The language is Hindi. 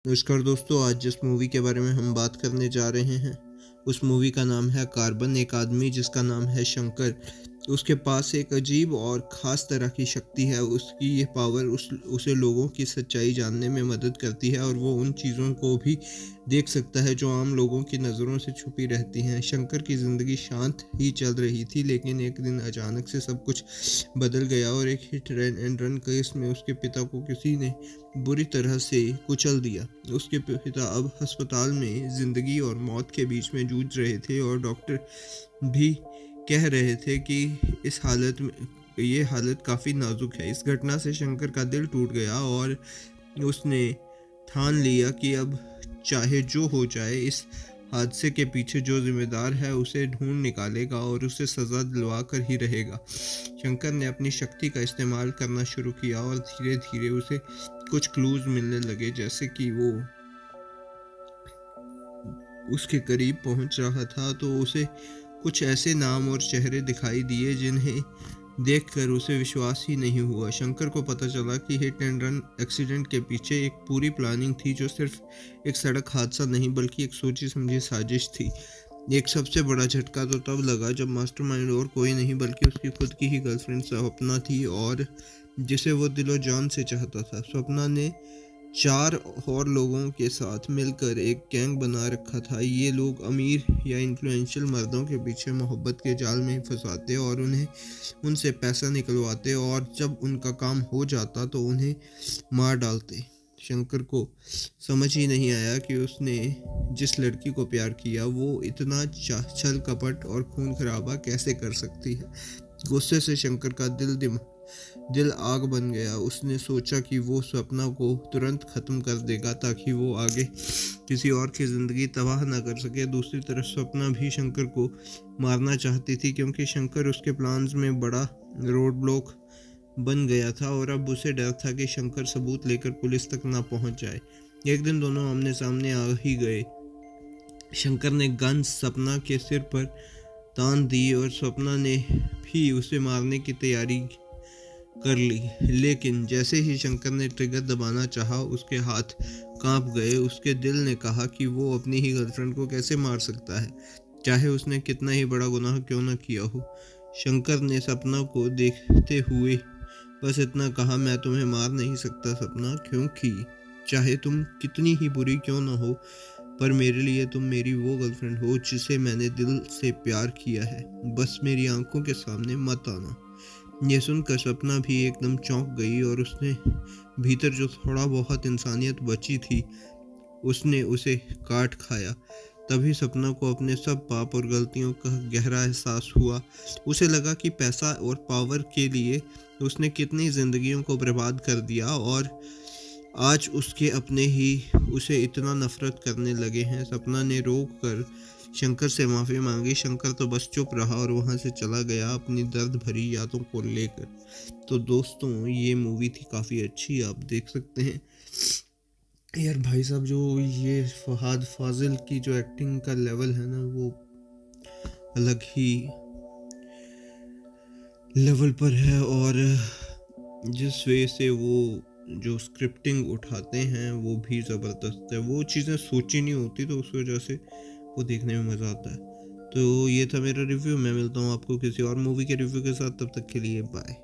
नमस्कार दोस्तों, आज जिस मूवी के बारे में हम बात करने जा रहे हैं उस मूवी का नाम है कार्बन। एक आदमी जिसका नाम है शंकर, उसके पास एक अजीब और ख़ास तरह की शक्ति है। उसकी ये पावर उसे लोगों की सच्चाई जानने में मदद करती है और वो उन चीज़ों को भी देख सकता है जो आम लोगों की नज़रों से छुपी रहती हैं। शंकर की ज़िंदगी शांत ही चल रही थी, लेकिन एक दिन अचानक से सब कुछ बदल गया और एक हिट एंड रन केस में उसके पिता को किसी ने बुरी तरह से कुचल दिया। उसके पिता अब अस्पताल में ज़िंदगी और मौत के बीच में जूझ रहे थे और डॉक्टर भी कह रहे थे कि इस हालत में ये हालत काफ़ी नाजुक है। इस घटना से शंकर का दिल टूट गया और उसने ठान लिया कि अब चाहे जो हो जाए, इस हादसे के पीछे जो जिम्मेदार है उसे ढूंढ निकालेगा और उसे सज़ा दिलवा कर ही रहेगा। शंकर ने अपनी शक्ति का इस्तेमाल करना शुरू किया और धीरे धीरे उसे कुछ क्लूज मिलने लगे, जैसे कि वो उसके करीब पहुंच रहा था तो उसे कुछ ऐसे नाम और चेहरे दिखाई दिए जिन्हें देखकर उसे विश्वास ही नहीं हुआ। शंकर को पता चला कि हिट एंड रन एक्सीडेंट के पीछे एक पूरी प्लानिंग थी, जो सिर्फ एक सड़क हादसा नहीं बल्कि एक सोची समझी साजिश थी। एक सबसे बड़ा झटका तो तब लगा जब मास्टरमाइंड और कोई नहीं बल्कि उसकी खुद की ही गर्लफ्रेंड सपना थी, और जिसे वो दिलो जान से चाहता था। सपना ने 4 और लोगों के साथ मिलकर एक गैंग बना रखा था। ये लोग अमीर या इन्फ्लुएंशियल मर्दों के पीछे मोहब्बत के जाल में फंसाते और उन्हें उनसे पैसा निकलवाते, और जब उनका काम हो जाता तो उन्हें मार डालते। शंकर को समझ ही नहीं आया कि उसने जिस लड़की को प्यार किया वो इतना छल कपट और खून खराबा कैसे कर सकती है। गुस्से से शंकर का दिल आग बन गया। उसने सोचा कि वो सपना को तुरंत ख़त्म कर देगा ताकि वो आगे किसी और की ज़िंदगी तबाह ना कर सके। दूसरी तरफ सपना भी शंकर को मारना चाहती थी, क्योंकि शंकर उसके प्लान्स में बड़ा रोड ब्लॉक बन गया था और अब उसे डर था कि शंकर सबूत लेकर पुलिस तक ना पहुंच जाए। एक दिन दोनों आमने सामने आ ही गए। शंकर ने गन सपना के सिर पर तान दी और सपना ने भी उसे मारने की तैयारी कर ली, लेकिन जैसे ही शंकर ने ट्रिगर दबाना चाहा उसके हाथ कांप गए। उसके दिल ने कहा कि वो अपनी ही गर्लफ्रेंड को कैसे मार सकता है, चाहे उसने कितना ही बड़ा गुनाह क्यों न किया हो। शंकर ने सपना को देखते हुए बस इतना कहा, मैं तुम्हें मार नहीं सकता सपना, क्योंकि चाहे तुम कितनी ही बुरी क्यों न हो, पर मेरे लिए तुम मेरी वो गर्लफ्रेंड हो जिसे मैंने दिल से प्यार किया है। बस मेरी आंखों के सामने मत आना। ये सुनकर सपना भी एकदम चौंक गई और उसने भीतर जो थोड़ा बहुत इंसानियत बची थी उसने उसे काट खाया। तभी सपना को अपने सब पाप और गलतियों का गहरा एहसास हुआ। उसे लगा कि पैसा और पावर के लिए उसने कितनी जिंदगियों को बर्बाद कर दिया और आज उसके अपने ही उसे इतना नफरत करने लगे हैं। सपना ने रोक कर शंकर से माफ़ी मांगी। शंकर तो बस चुप रहा और वहाँ से चला गया अपनी दर्द भरी यादों को लेकर। तो दोस्तों, ये मूवी थी काफ़ी अच्छी, आप देख सकते हैं। यार भाई साहब, जो ये फहाद फाजिल की जो एक्टिंग का लेवल है ना, वो अलग ही लेवल पर है, और जिस वे से वो जो स्क्रिप्टिंग उठाते हैं वो भी ज़बरदस्त है। वो चीज़ें सोची नहीं होती, तो उस वजह से वो देखने में मज़ा आता है। तो ये था मेरा रिव्यू। मैं मिलता हूँ आपको किसी और मूवी के रिव्यू के साथ, तब तक के लिए बाय।